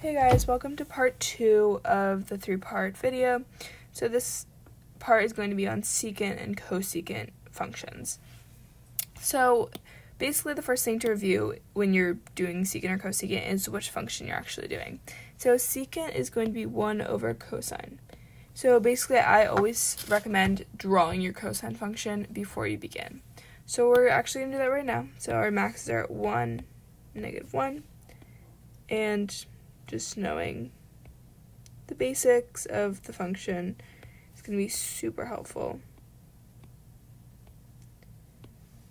Hey guys, welcome to part 2 of the 3-part video. So this part is going to be on secant and cosecant functions. So basically the first thing to review when you're doing secant or cosecant is which function you're actually doing. So secant is going to be 1 over cosine. So basically I always recommend drawing your cosine function before you begin. So we're actually going to do that right now. So our maxes are at 1, -1, and just knowing the basics of the function is going to be super helpful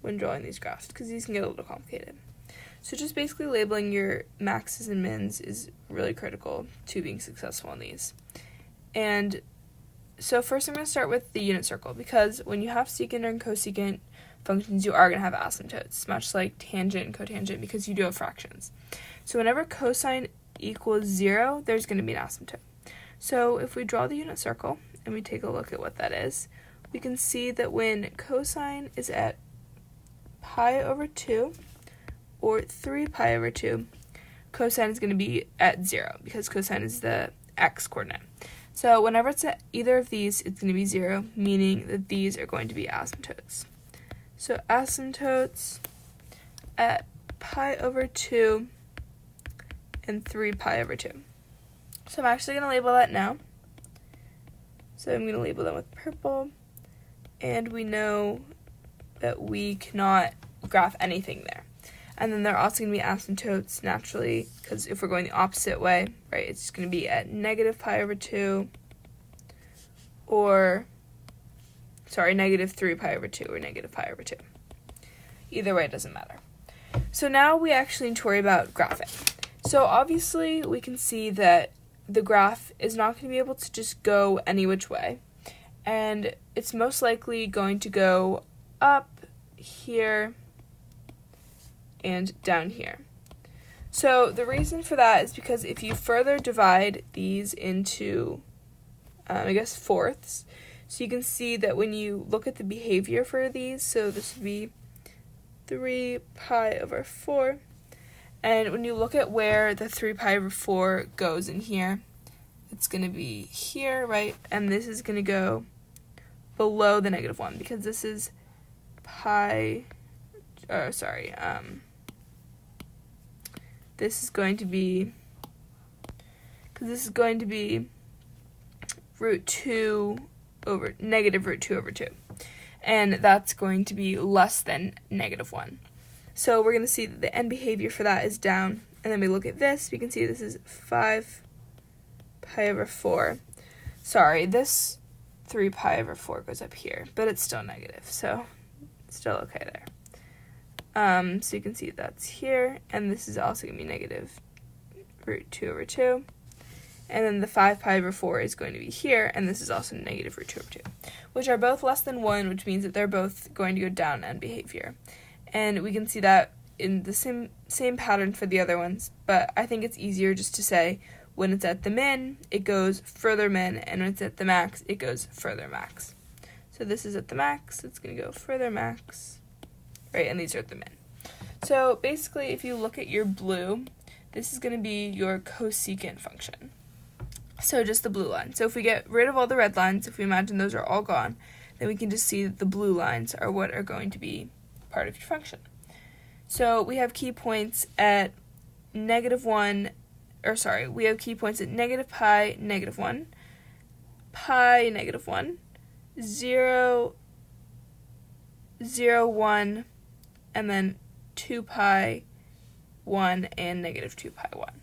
when drawing these graphs, because these can get a little complicated. So just basically labeling your maxes and mins is really critical to being successful in these. And so first I'm going to start with the unit circle, because when you have secant and cosecant functions, you are going to have asymptotes, much like tangent and cotangent, because you do have fractions. So whenever cosine equals 0, there's going to be an asymptote. So if we draw the unit circle and we take a look at what that is, we can see that when cosine is at pi over 2 or 3 pi over 2, cosine is going to be at 0 because cosine is the x coordinate. So whenever it's at either of these, it's going to be 0, meaning that these are going to be asymptotes. So asymptotes at pi over 2 and 3 pi over 2. So I'm actually going to label that now. So I'm going to label them with purple. And we know that we cannot graph anything there. And then they're also going to be asymptotes naturally, because if we're going the opposite way, right, it's going to be at negative pi over 2 or, negative 3 pi over 2 or negative pi over 2. Either way, it doesn't matter. So now we actually need to worry about graphing. So obviously we can see that the graph is not going to be able to just go any which way, and it's most likely going to go up here and down here. So the reason for that is because if you further divide these into, fourths, so you can see that when you look at the behavior for these, so this would be 3 pi over 4, and when you look at where the 3 pi over 4 goes in here, it's going to be here, right? And this is going to go below the -1, because this is this is going to be, negative root 2 over 2. And that's going to be less than -1. So we're going to see that the end behavior for that is down. And then we look at this, we can see this is 5 pi over 4. Sorry, this 3 pi over 4 goes up here, but it's still negative, so it's still okay there. So you can see that's here, and this is also going to be negative root 2 over 2. And then the 5 pi over 4 is going to be here, and this is also negative root 2 over 2, which are both less than 1, which means that they're both going to go down end behavior. And we can see that in the same pattern for the other ones, but I think it's easier just to say when it's at the min, it goes further min, and when it's at the max, it goes further max. So this is at the max, it's going to go further max, right, and these are at the min. So basically, if you look at your blue, this is going to be your cosecant function. So just the blue line. So if we get rid of all the red lines, if we imagine those are all gone, then we can just see that the blue lines are what are going to be part of your function. So we have key points at we have key points at negative pi, -1, pi, -1, 0, 0, 1, and then 2 pi, 1, and -2 pi, 1.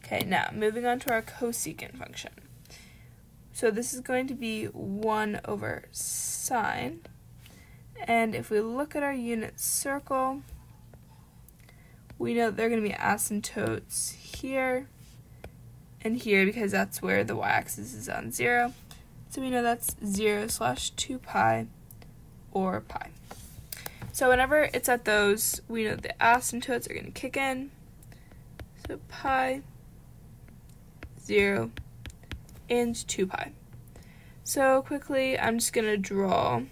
Okay, now moving on to our cosecant function. So this is going to be 1 over sine. And if we look at our unit circle, we know that they're going to be asymptotes here and here, because that's where the y-axis is on 0. So we know that's 0/2 pi or pi. So whenever it's at those, we know the asymptotes are going to kick in. So pi, 0, and 2 pi. So quickly, I'm just going to draw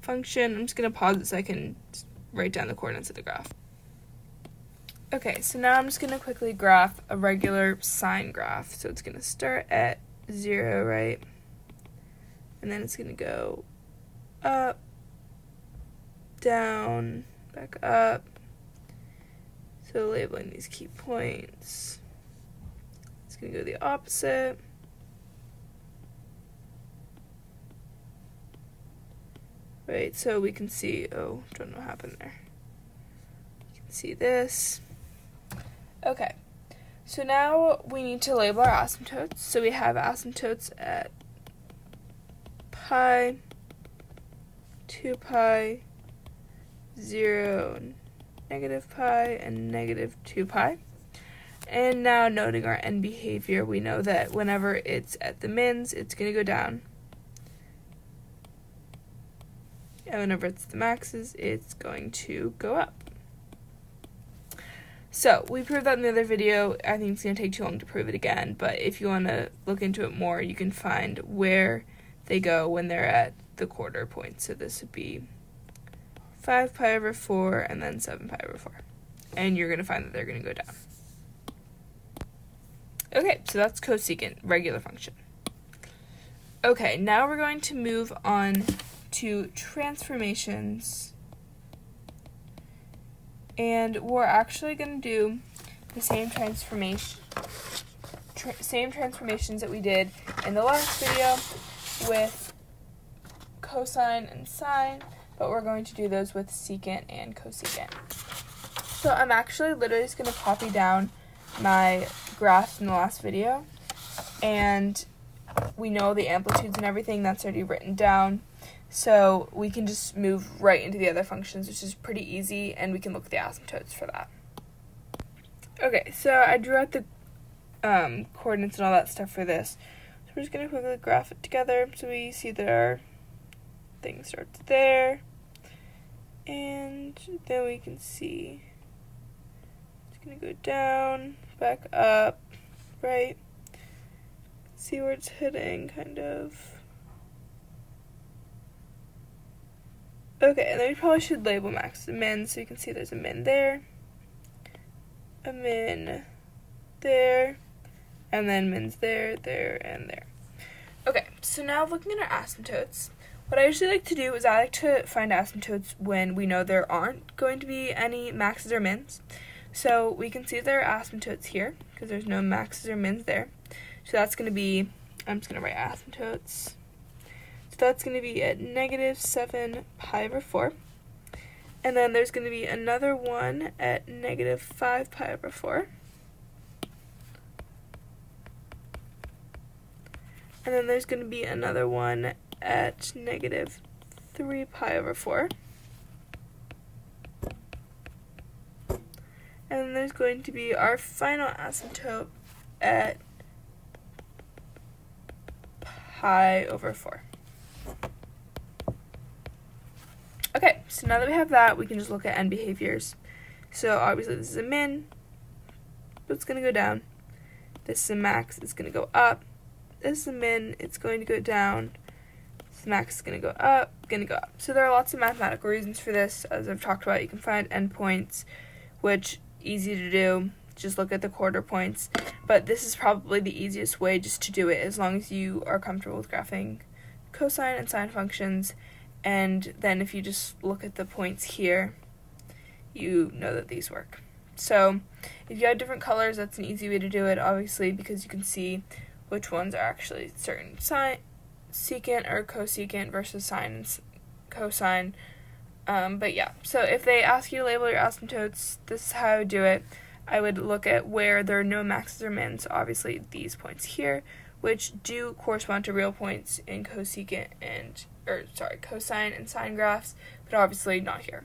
function. I'm just going to pause it so I can write down the coordinates of the graph. Okay, so now I'm just going to quickly graph a regular sine graph. So it's going to start at 0, right? And then it's going to go up, down, back up. So labeling these key points. It's going to go the opposite. Right, so we can see, oh, don't know what happened there. You can see this. Okay, so now we need to label our asymptotes. So we have asymptotes at pi, 2 pi, 0, negative pi, and negative 2 pi. And now noting our end behavior, we know that whenever it's at the mins, it's going to go down. And whenever it's the maxes, it's going to go up. So we proved that in the other video. I think it's going to take too long to prove it again, but if you want to look into it more, you can find where they go when they're at the quarter point. So this would be 5 pi over 4 and then 7 pi over 4. And you're going to find that they're going to go down. Okay, so that's cosecant, regular function. Okay, now we're going to move on to transformations. And we're actually going to do the same transformations that we did in the last video with cosine and sine, but we're going to do those with secant and cosecant. So I'm actually literally just going to copy down my graph from the last video, and we know the amplitudes and everything that's already written down. So we can just move right into the other functions, which is pretty easy, and we can look at the asymptotes for that. Okay, so I drew out the coordinates and all that stuff for this. So we're just going to quickly graph it together. So we see that our thing starts there, and then we can see it's going to go down, back up, right? See where it's hitting, kind of. Okay, and then we probably should label max and min, so you can see there's a min there, a min there, and then mins there, there, and there. Okay, so now looking at our asymptotes, what I usually like to do is I like to find asymptotes when we know there aren't going to be any maxes or mins. So we can see there are asymptotes here, because there's no maxes or mins there. So that's going to be, I'm just going to write asymptotes. So that's going to be at negative 7 pi over 4. And then there's going to be another one at negative 5 pi over 4. And then there's going to be another one at negative 3 pi over 4. And then there's going to be our final asymptote at pi over 4. Okay, so now that we have that, we can just look at end behaviors. So obviously this is a min, but it's going to go down. This is a max, it's going to go up. This is a min, it's going to go down. This max is going to go up, going to go up. So there are lots of mathematical reasons for this. As I've talked about, you can find endpoints, which easy to do. Just look at the quarter points. But this is probably the easiest way just to do it, as long as you are comfortable with graphing cosine and sine functions. And then if you just look at the points here, you know that these work. So if you have different colors, that's an easy way to do it, obviously, because you can see which ones are actually certain secant or cosecant versus sine and cosine. But yeah, so if they ask you to label your asymptotes, this is how I would do it. I would look at where there are no maxes or mins, obviously these points here, which do correspond to real points in cosine and sine graphs, but obviously not here.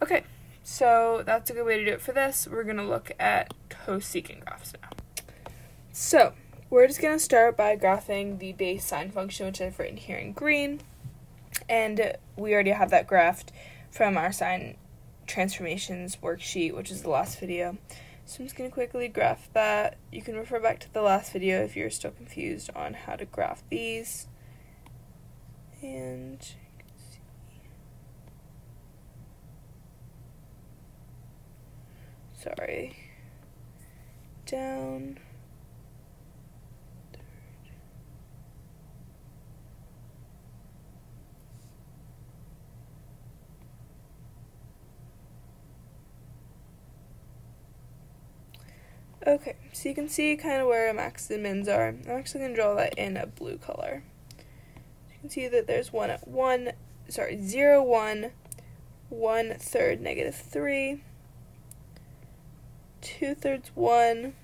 Okay, so that's a good way to do it for this. We're going to look at cosecant graphs now. So we're just going to start by graphing the base sine function, which I've written here in green, and we already have that graphed from our sine transformations worksheet, which is the last video. So I'm just going to quickly graph that. You can refer back to the last video if you're still confused on how to graph these. And you can see. down, okay, so you can see kind of where maxes and mins are. I'm actually going to draw that in a blue color. So you can see that there's one at 0, 1, 1/3, -3, 2/3, 1,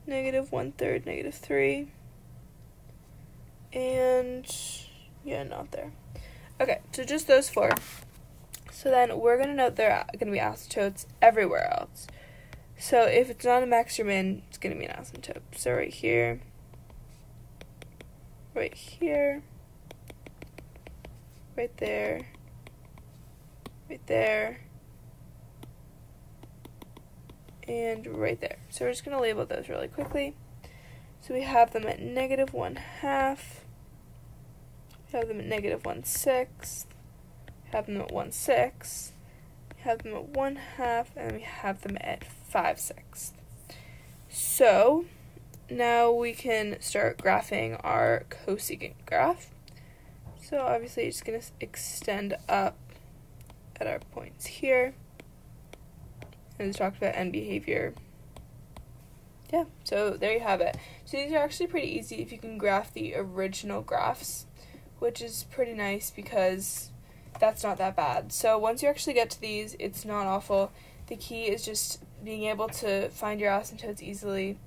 -1/3, -3, and yeah, not there. Okay, so just those 4. So then we're going to note there are going to be asymptotes everywhere else. So if it's not a max or min, it's going to be an asymptote. So right here, right there, right there, and right there. So we're just going to label those really quickly. So we have them at -1/2, we have them at -1/6, we have them at 1/6, we have them at 1/2, and we have them at 5/6. So now we can start graphing our cosecant graph. So obviously it's going to extend up at our points here. And it's talked about end behavior. Yeah, so there you have it. So these are actually pretty easy if you can graph the original graphs, which is pretty nice because that's not that bad. So once you actually get to these, it's not awful. The key is just being able to find your asymptotes easily,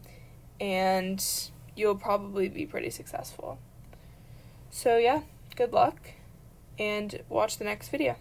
and you'll probably be pretty successful. So yeah, good luck, and watch the next video.